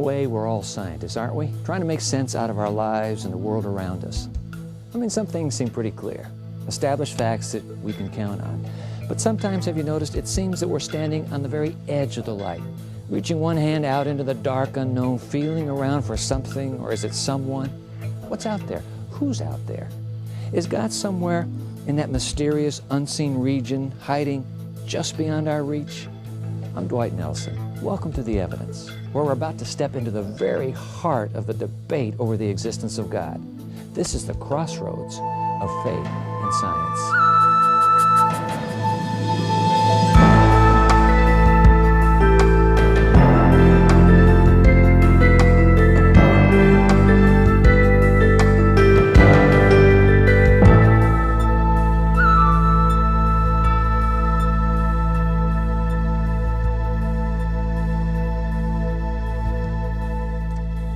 way, we're all scientists, aren't we? Trying to make sense out of our lives and the world around us. I mean, some things seem pretty clear, established facts that we can count on. But sometimes, have you noticed, it seems that we're standing on the very edge of the light, reaching one hand out into the dark unknown, feeling around for something, or is it someone? What's out there? Who's out there? Is God somewhere in that mysterious, unseen region, hiding just beyond our reach? I'm Dwight Nelson. Welcome to The Evidence, where we're about to step into the very heart of the debate over the existence of God. This is the crossroads of faith and science.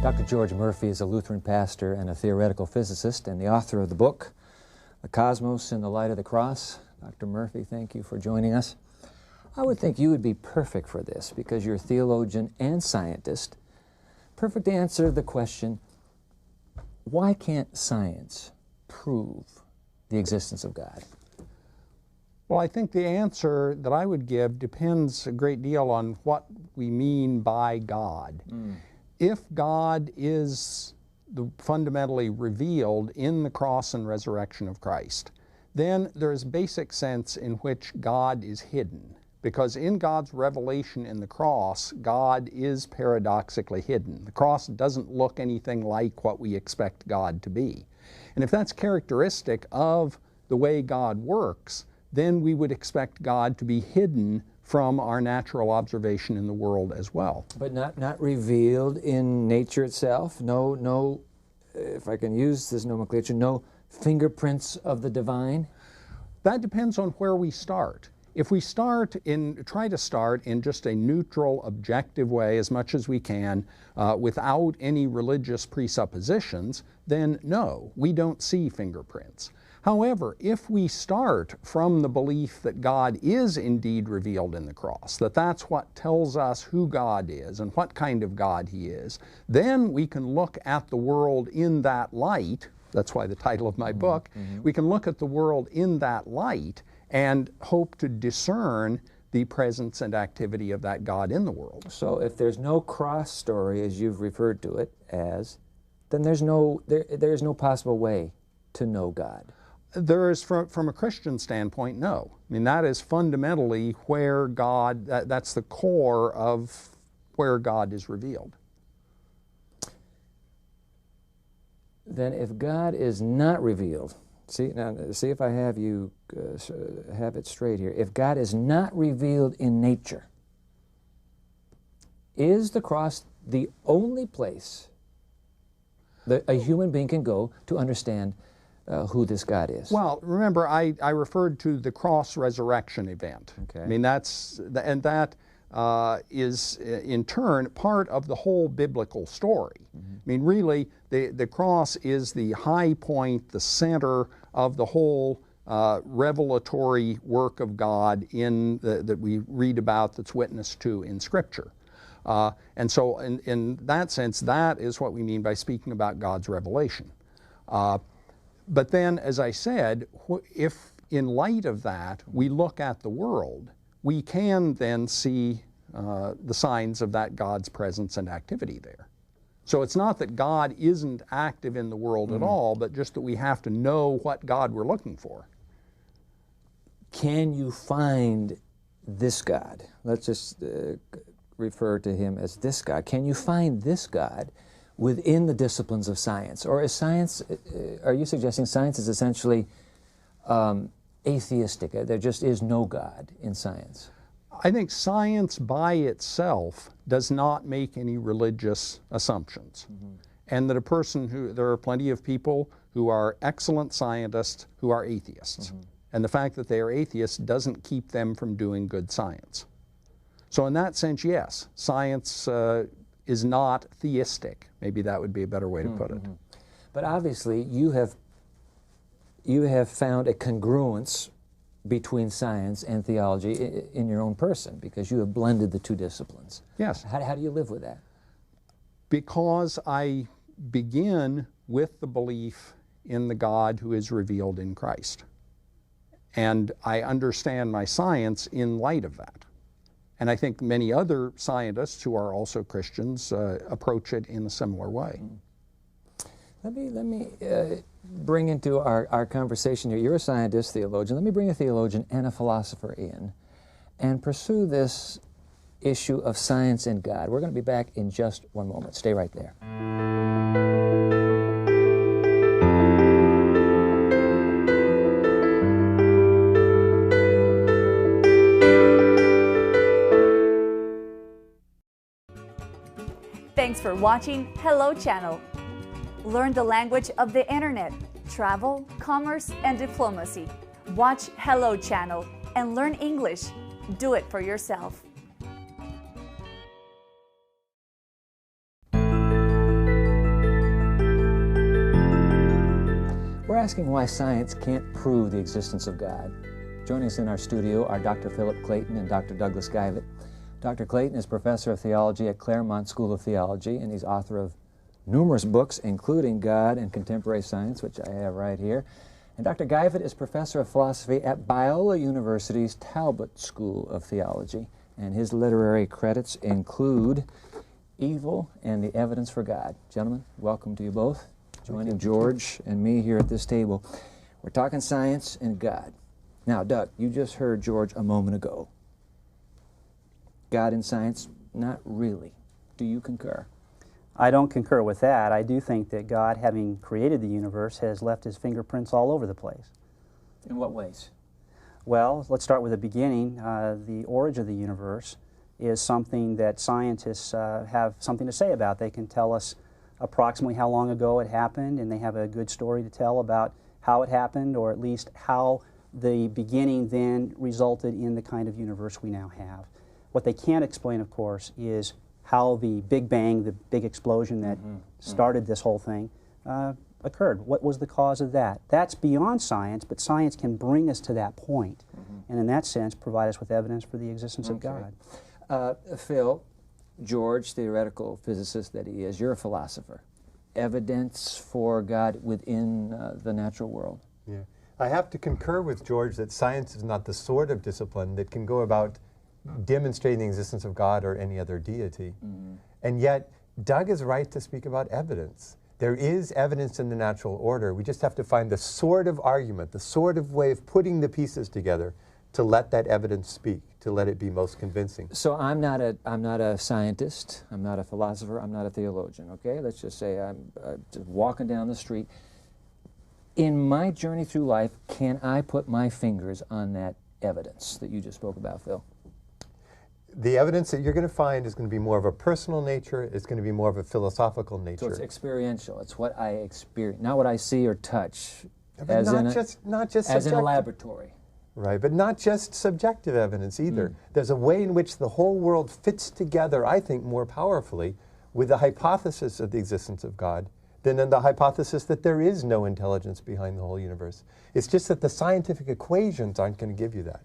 Dr. George Murphy is a Lutheran pastor and a theoretical physicist and the author of the book, The Cosmos in the Light of the Cross. Dr. Murphy, thank you for joining us. I would think you would be perfect for this because you're a theologian and scientist. Perfect to answer the question, why can't science prove the existence of God? Well, I think the answer that I would give depends a great deal on what we mean by God. If God is fundamentally revealed in the cross and resurrection of Christ, then there's basic sense in which God is hidden. Because in God's revelation in the cross, God is paradoxically hidden. The cross doesn't look anything like what we expect God to be. And if that's characteristic of the way God works, then we would expect God to be hidden from our natural observation in the world as well. But not revealed in nature itself? No, if I can use this nomenclature, no fingerprints of the divine? That depends on where we start. If we try to start in just a neutral, objective way as much as we can, without any religious presuppositions, then no, we don't see fingerprints. However, if we start from the belief that God is indeed revealed in the cross, that that's what tells us who God is and what kind of God He is, then we can look at the world in that light. That's why the title of my book. We can look at the world in that light and hope to discern the presence and activity of that God in the world. So if there's no cross story, as you've referred to it as, then there's no possible way to know God. There is, from a Christian standpoint, no. I mean, that is fundamentally where God, that's the core of where God is revealed. Then if God is not revealed, see if I have you have it straight here. If God is not revealed in nature, is the cross the only place that a human being can go to understand who this God is? Well, remember, I referred to the cross resurrection event. Okay. I mean, that is in turn part of the whole biblical story. I mean, really, the cross is the high point, the center of the whole revelatory work of God that we read about, that's witnessed to in Scripture. And so in that sense, that is what we mean by speaking about God's revelation. But then, as I said, if in light of that we look at the world, we can then see the signs of that God's presence and activity there. So it's not that God isn't active in the world at all, but just that we have to know what God we're looking for. Can you find this God? Let's just refer to Him as this God. Can you find this God within the disciplines of science? Or is science, are you suggesting science is essentially atheistic? There just is no God in science? I think science by itself does not make any religious assumptions. And that there are plenty of people who are excellent scientists who are atheists. And the fact that they are atheists doesn't keep them from doing good science. So in that sense, yes, science is not theistic. Maybe that would be a better way to put it. But obviously, you have found a congruence between science and theology in your own person, because you have blended the two disciplines. Yes. How do you live with that? Because I begin with the belief in the God who is revealed in Christ. And I understand my science in light of that. And I think many other scientists who are also Christians approach it in a similar way. Let me bring into our conversation here. You're a scientist, theologian. Let me bring a theologian and a philosopher in and pursue this issue of science and God. We're going to be back in just one moment. Stay right there. Thanks for watching Hello Channel. Learn the language of the internet, travel, commerce, and diplomacy. Watch Hello Channel and learn English. Do it for yourself. We're asking why science can't prove the existence of God. Joining us in our studio are Dr. Philip Clayton and Dr. Douglas Guyvet. Dr. Clayton is professor of theology at Claremont School of Theology, and he's author of numerous books, including God and Contemporary Science, which I have right here. And Dr. Guyvet is professor of philosophy at Biola University's Talbot School of Theology, and his literary credits include Evil and the Evidence for God. Gentlemen, welcome to you both. Joining George and me here at this table. We're talking science and God. Now, Doug, you just heard George a moment ago. God and science? Not really. Do you concur? I don't concur with that. I do think that God, having created the universe, has left his fingerprints all over the place. In what ways? Well, let's start with the beginning. The origin of the universe is something that scientists have something to say about. They can tell us approximately how long ago it happened, and they have a good story to tell about how it happened, or at least how the beginning then resulted in the kind of universe we now have. What they can't explain, of course, is how the Big Bang, the big explosion that started this whole thing, occurred. What was the cause of that? That's beyond science, but science can bring us to that point, and in that sense provide us with evidence for the existence of God. Phil, George, theoretical physicist that he is, you're a philosopher. Evidence for God within the natural world. Yeah. I have to concur with George that science is not the sort of discipline that can go about demonstrating the existence of God or any other deity. And yet, Doug is right to speak about evidence. There is evidence in the natural order. We just have to find the sort of argument, the sort of way of putting the pieces together to let that evidence speak, to let it be most convincing. So I'm not a scientist, I'm not a philosopher, I'm not a theologian, okay? Let's just say I'm just walking down the street. In my journey through life, can I put my fingers on that evidence that you just spoke about, Phil? The evidence that you're going to find is going to be more of a personal nature, it's going to be more of a philosophical nature. So it's experiential, it's what I experience, not what I see or touch, But as not just in a laboratory. Right, but not just subjective evidence either. There's a way in which the whole world fits together, I think, more powerfully with the hypothesis of the existence of God than in the hypothesis that there is no intelligence behind the whole universe. It's just that the scientific equations aren't going to give you that.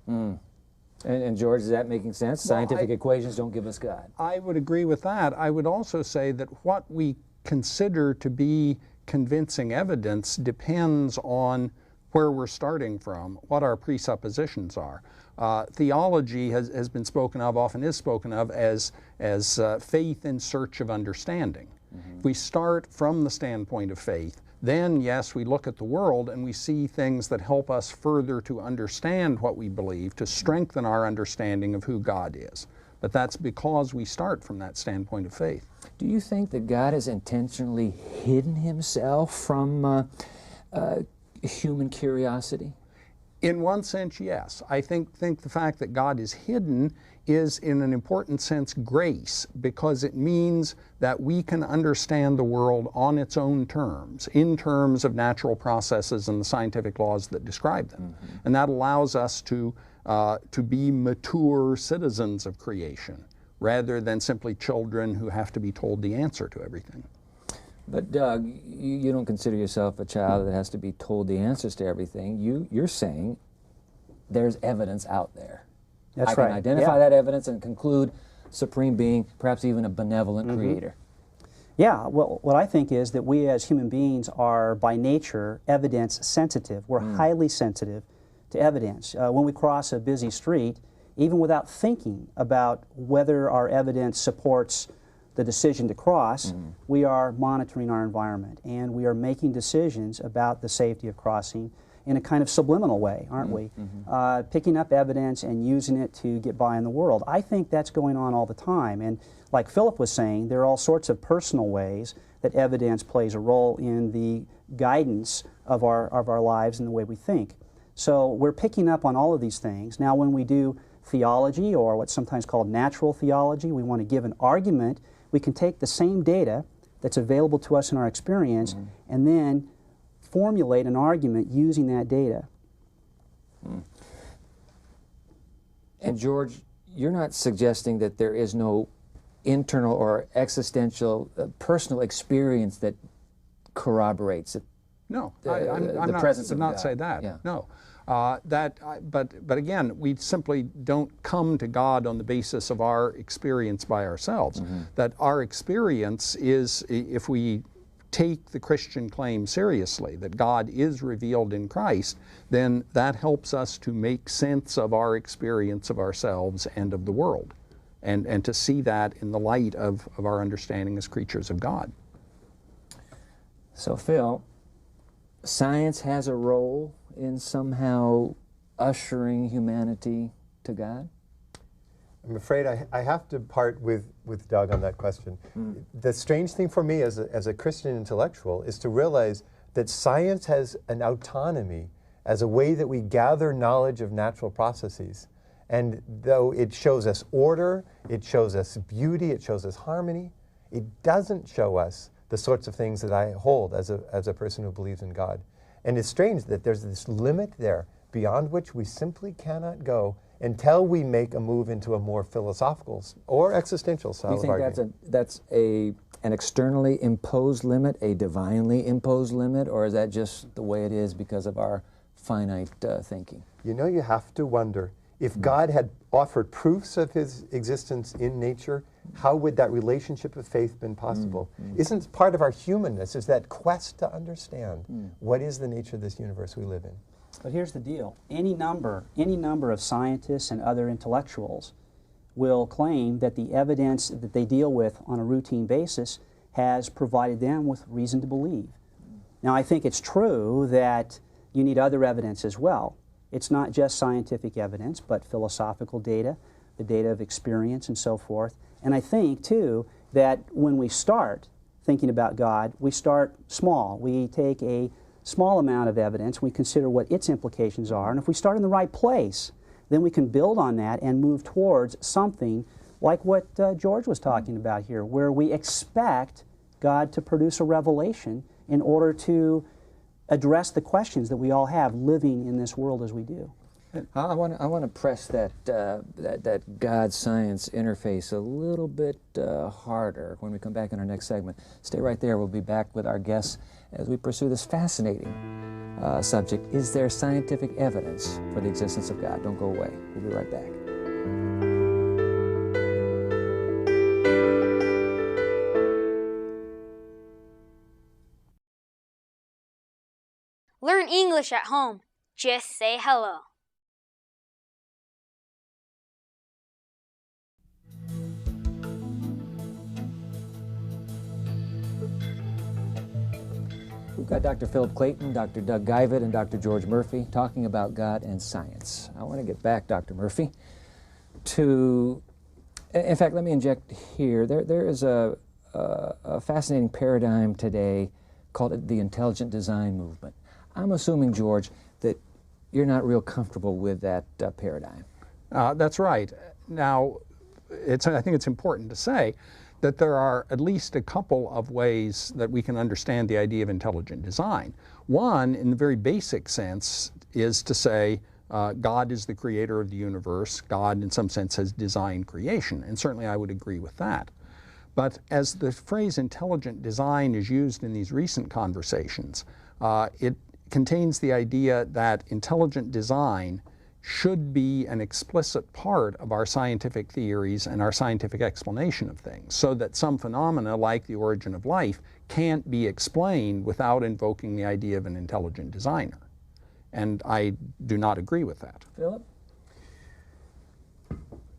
And George, is that making sense? Scientific equations don't give us God. I would agree with that. I would also say that what we consider to be convincing evidence depends on where we're starting from, what our presuppositions are. Theology has been spoken of, often is spoken of, as faith in search of understanding. If we start from the standpoint of faith, then yes, we look at the world and we see things that help us further to understand what we believe, to strengthen our understanding of who God is. But that's because we start from that standpoint of faith. Do you think that God has intentionally hidden himself from human curiosity? In one sense, yes. I think the fact that God is hidden is, in an important sense, grace, because it means that we can understand the world on its own terms, in terms of natural processes and the scientific laws that describe them. And that allows us to be mature citizens of creation, rather than simply children who have to be told the answer to everything. But Doug, you don't consider yourself a child that has to be told the answers to everything. You're saying there's evidence out there. That's I right. can identify that evidence and conclude supreme being, perhaps even a benevolent creator. Yeah, well, what I think is that we as human beings are by nature evidence sensitive. We're highly sensitive to evidence. When we cross a busy street, even without thinking about whether our evidence supports the decision to cross, we are monitoring our environment and we are making decisions about the safety of crossing in a kind of subliminal way, aren't we? Picking up evidence and using it to get by in the world. I think that's going on all the time. And like Philip was saying, there are all sorts of personal ways that evidence plays a role in the guidance of our lives and the way we think. So we're picking up on all of these things. Now when we do theology, or what's sometimes called natural theology, we want to give an argument. We can take the same data that's available to us in our experience and then formulate an argument using that data. And George, you're not suggesting that there is no internal or existential personal experience that corroborates it? No, I'm I'm presence not, of not God. say that. Yeah. No, but again, we simply don't come to God on the basis of our experience by ourselves. That our experience is, if we take the Christian claim seriously, that God is revealed in Christ, then that helps us to make sense of our experience of ourselves and of the world, and to see that in the light of our understanding as creatures of God. So Phil, science has a role in somehow ushering humanity to God? I'm afraid I have to part with Doug on that question. The strange thing for me as a Christian intellectual is to realize that science has an autonomy as a way that we gather knowledge of natural processes. And though it shows us order, it shows us beauty, it shows us harmony, it doesn't show us the sorts of things that I hold as a person who believes in God. And it's strange that there's this limit there beyond which we simply cannot go until we make a move into a more philosophical or existential style of argument. Do you think that's an externally imposed limit, a divinely imposed limit, or is that just the way it is because of our finite thinking? You know, you have to wonder, if God had offered proofs of his existence in nature, how would that relationship of faith been possible? Isn't part of our humanness is that quest to understand what is the nature of this universe we live in? But here's the deal. Any number of scientists and other intellectuals will claim that the evidence that they deal with on a routine basis has provided them with reason to believe. Now, I think it's true that you need other evidence as well. It's not just scientific evidence, but philosophical data, the data of experience and so forth. And I think, too, that when we start thinking about God, we start small. We take a small amount of evidence, we consider what its implications are, and if we start in the right place, then we can build on that and move towards something like what George was talking about here, where we expect God to produce a revelation in order to address the questions that we all have living in this world as we do. I want to press that God-science interface a little bit harder when we come back in our next segment. Stay right there. We'll be back with our guests as we pursue this fascinating subject. Is there scientific evidence for the existence of God? Don't go away. We'll be right back. Learn English at home. Just say hello. We've got Dr. Philip Clayton, Dr. Doug Guyvet, and Dr. George Murphy talking about God and science. I want to get back, Dr. Murphy, to, in fact, let me inject here. There is a fascinating paradigm today called the intelligent design movement. I'm assuming, George, that you're not real comfortable with that paradigm. That's right. Now, I think it's important to say that there are at least a couple of ways that we can understand the idea of intelligent design. One, in the very basic sense, is to say God is the creator of the universe. God, in some sense, has designed creation, and certainly I would agree with that. But as the phrase intelligent design is used in these recent conversations, it contains the idea that intelligent design should be an explicit part of our scientific theories and our scientific explanation of things, so that some phenomena like the origin of life can't be explained without invoking the idea of an intelligent designer. And I do not agree with that. Philip?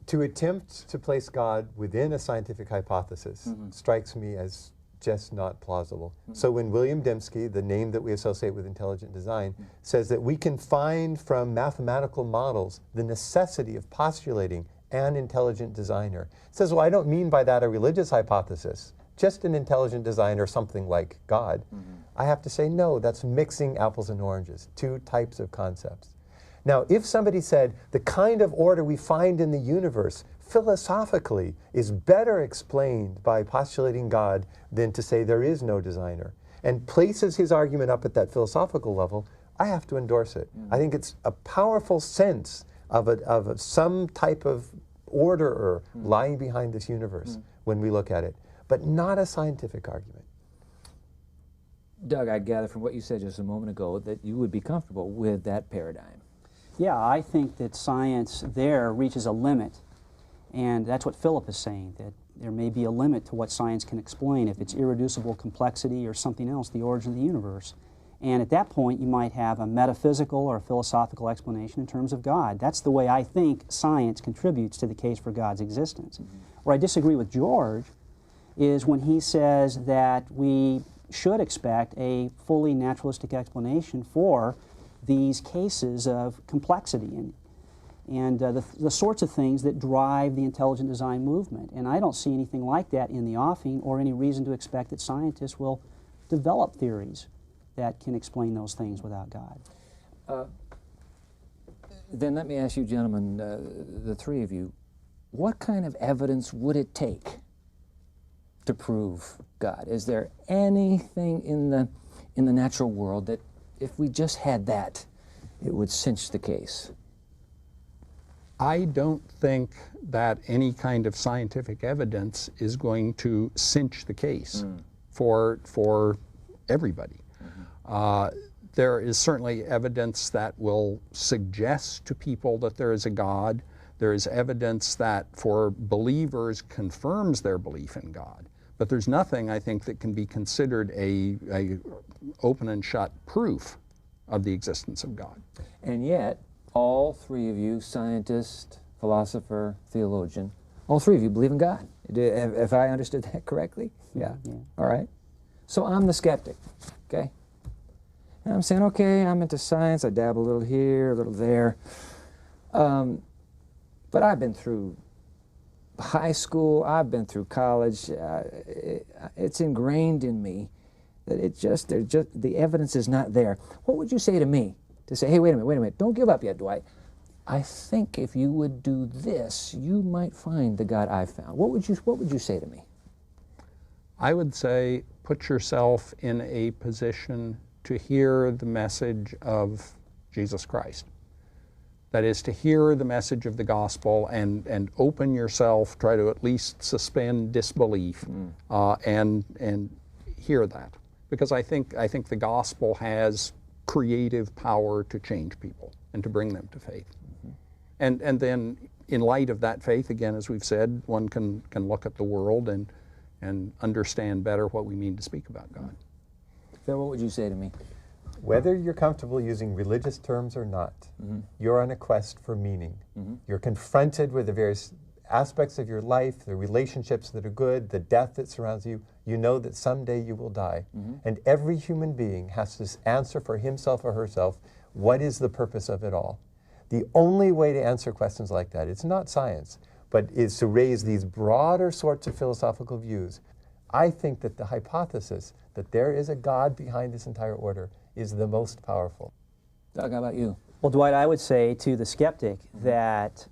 To attempt to place God within a scientific hypothesis strikes me as just not plausible. So when William Dembski, the name that we associate with intelligent design, says that we can find from mathematical models the necessity of postulating an intelligent designer, says, well, I don't mean by that a religious hypothesis, just an intelligent designer, something like God. I have to say, no, that's mixing apples and oranges, two types of concepts. Now, if somebody said the kind of order we find in the universe philosophically is better explained by postulating God than to say there is no designer, and places his argument up at that philosophical level, I have to endorse it. I think it's a powerful sense of some type of order lying behind this universe when we look at it, but not a scientific argument. Doug, I gather from what you said just a moment ago that you would be comfortable with that paradigm. Yeah, I think that science there reaches a limit, and that's what Philip is saying, that there may be a limit to what science can explain if it's irreducible complexity or something else, the origin of the universe. And at that point, you might have a metaphysical or a philosophical explanation in terms of God. That's the way I think science contributes to the case for God's existence. Where I disagree with George is when he says that we should expect a fully naturalistic explanation for these cases of complexity and the sorts of things that drive the intelligent design movement. And I don't see anything like that in the offing or any reason to expect that scientists will develop theories that can explain those things without God. Then let me ask you gentlemen, the three of you, what kind of evidence would it take to prove God? Is there anything in the natural world that if we just had that, it would cinch the case? I don't think that any kind of scientific evidence is going to cinch the case for everybody. There is certainly evidence that will suggest to people that there is a God. There is evidence that for believers confirms their belief in God. But there's nothing, I think, that can be considered a open and shut proof of the existence of God. And yet, all three of you, scientist, philosopher, theologian, all three of you believe in God. If I understood that correctly? Yeah. All right. So I'm the skeptic, okay? And I'm saying, okay, I'm into science. I dabble a little here, a little there. But I've been through high school. I've been through college. It's ingrained in me that the evidence is not there. What would you say to me to say, hey, wait a minute, don't give up yet, Dwight. I think if you would do this, you might find the God I found. What would you say to me? I would say put yourself in a position to hear the message of Jesus Christ. That is, to hear the message of the gospel and open yourself, try to at least suspend disbelief and hear that. Because I think the gospel has creative power to change people and to bring them to faith. And then in light of that faith, again, as we've said, one can look at the world and understand better what we mean to speak about God. Phil, what would you say to me? Whether you're comfortable using religious terms or not, you're on a quest for meaning. You're confronted with the various aspects of your life, the relationships that are good, the death that surrounds you. You know that someday you will die. And every human being has to answer for himself or herself, what is the purpose of it all? The only way to answer questions like that, it's not science, but is to raise these broader sorts of philosophical views. I think that the hypothesis that there is a God behind this entire order is the most powerful. Doug, how about you? Well, Dwight, I would say to the skeptic that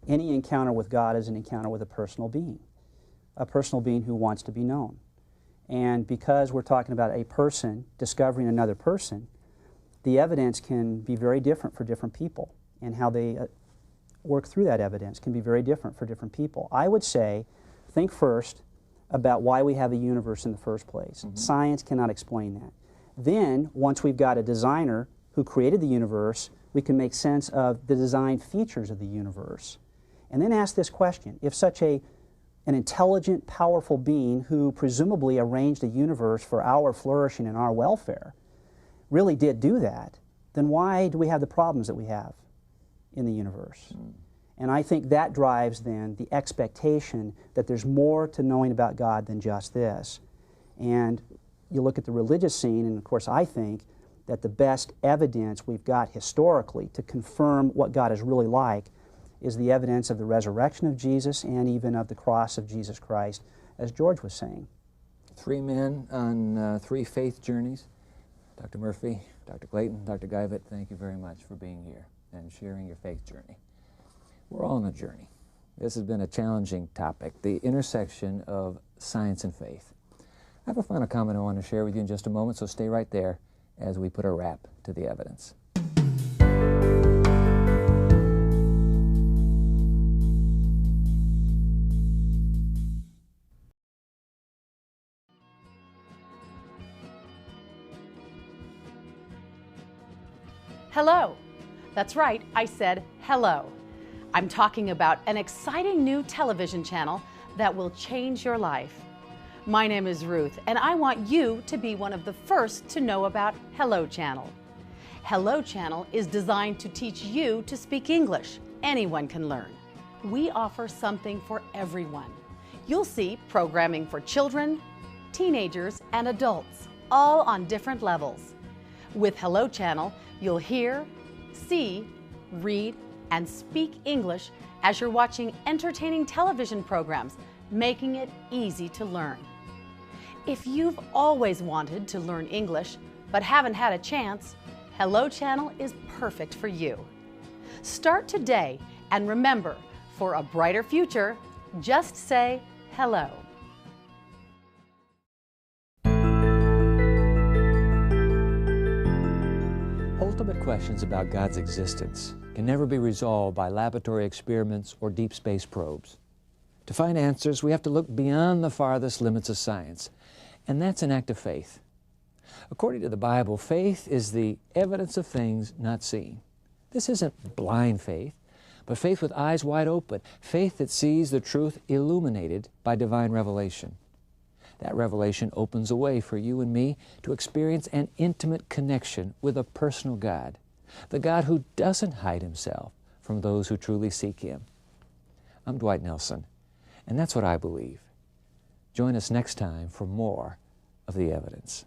any encounter with God is an encounter with a personal being who wants to be known. And because we're talking about a person discovering another person, the evidence can be very different for different people, and how they work through that evidence can be very different for different people. I would say, think first about why we have a universe in the first place. Science cannot explain that. Then, once we've got a designer who created the universe, we can make sense of the design features of the universe. And then ask this question: if such an intelligent, powerful being who presumably arranged a universe for our flourishing and our welfare really did do that, then why do we have the problems that we have in the universe? And I think that drives then the expectation that there's more to knowing about God than just this. And you look at the religious scene, and of course I think that the best evidence we've got historically to confirm what God is really like is the evidence of the resurrection of Jesus and even of the cross of Jesus Christ, as George was saying. 3 men on 3 faith journeys. Dr. Murphy, Dr. Clayton, Dr. Guyvet, thank you very much for being here and sharing your faith journey. We're all on a journey. This has been a challenging topic, the intersection of science and faith. I have a final comment I want to share with you in just a moment, so stay right there as we put a wrap to the evidence. Hello. That's right, I said hello. I'm talking about an exciting new television channel that will change your life. My name is Ruth, and I want you to be one of the first to know about Hello Channel. Hello Channel is designed to teach you to speak English. Anyone can learn. We offer something for everyone. You'll see programming for children, teenagers, and adults, all on different levels. With Hello Channel, you'll hear, see, read, and speak English as you're watching entertaining television programs, making it easy to learn. If you've always wanted to learn English but haven't had a chance, Hello Channel is perfect for you. Start today, and remember, for a brighter future, just say hello. Ultimate questions about God's existence can never be resolved by laboratory experiments or deep space probes. To find answers, we have to look beyond the farthest limits of science, and that's an act of faith. According to the Bible, faith is the evidence of things not seen. This isn't blind faith, but faith with eyes wide open, faith that sees the truth illuminated by divine revelation. That revelation opens a way for you and me to experience an intimate connection with a personal God, the God who doesn't hide Himself from those who truly seek Him. I'm Dwight Nelson, and that's what I believe. Join us next time for more of the evidence.